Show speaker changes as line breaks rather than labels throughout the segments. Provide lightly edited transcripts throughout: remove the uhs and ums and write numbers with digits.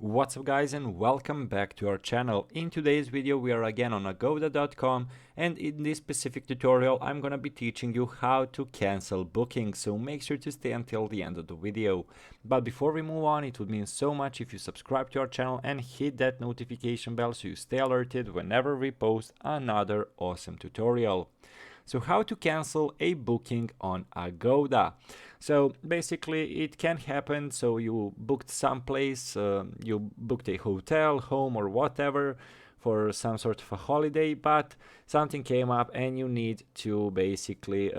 What's up guys, and welcome back to our channel. In today's video we are again on agoda.com, and in this specific tutorial I'm gonna be teaching you how to cancel bookings, so make sure to stay until the end of the video. But before we move on, it would mean so much if you subscribe to our channel and hit that notification bell so you stay alerted whenever we post another awesome tutorial. So how to cancel a booking on Agoda. So basically it can happen, so you booked someplace, you booked a hotel, home or whatever for some sort of a holiday, but something came up and you need to basically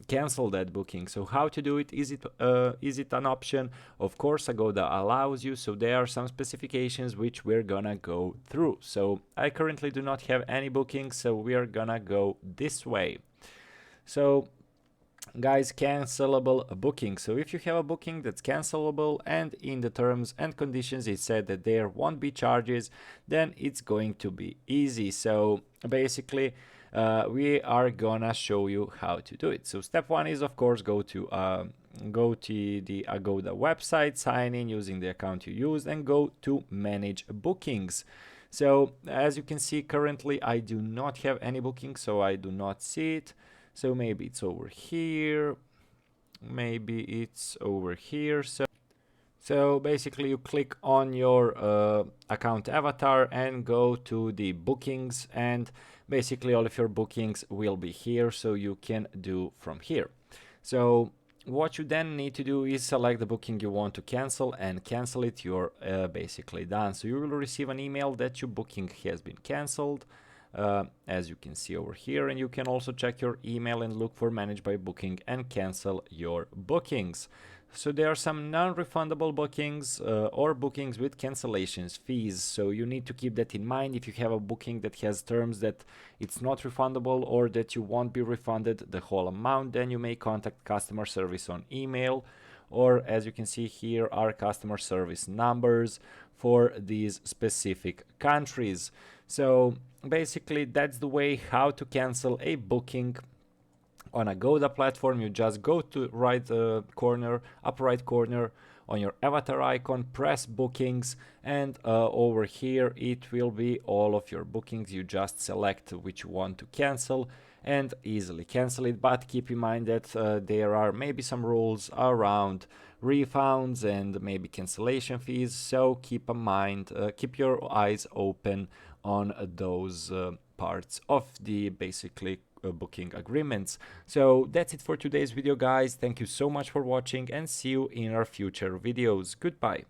cancel that booking. So how to do it? Is it an option? Of course Agoda allows you, so there are some specifications which we're gonna go through. So I currently do not have any bookings, so we are gonna go this way. So guys, cancelable booking. So if you have a booking that's cancelable and in the terms and conditions it said that there won't be charges, then it's going to be easy. So basically we are gonna show you how to do it. So step one is, of course, go to the Agoda website, sign in using the account you used, and go to manage bookings. So as you can see, currently I do not have any bookings, so I do not see it. So maybe it's over here, maybe it's over here. So basically you click on your account avatar and go to the bookings, and basically all of your bookings will be here, so you can do from here. So what you then need to do is select the booking you want to cancel and cancel it. You're basically done. So you will receive an email that your booking has been canceled. As you can see over here, and you can also check your email and look for manage by booking and cancel your bookings. So there are some non-refundable bookings or bookings with cancellations fees, so you need to keep that in mind. If you have a booking that has terms that it's not refundable or that you won't be refunded the whole amount, then you may contact customer service on email, or as you can see here are customer service numbers for these specific countries. So basically that's the way how to cancel a booking on Agoda platform. You just go to upper right corner on your avatar icon, press bookings, and over here it will be all of your bookings. You just select which you want to cancel and easily cancel it, but keep in mind that there are maybe some rules around refunds and maybe cancellation fees, so keep in mind, keep your eyes open on those parts of the basically booking agreements. So that's it for today's video, guys. Thank you so much for watching, and see you in our future videos. Goodbye.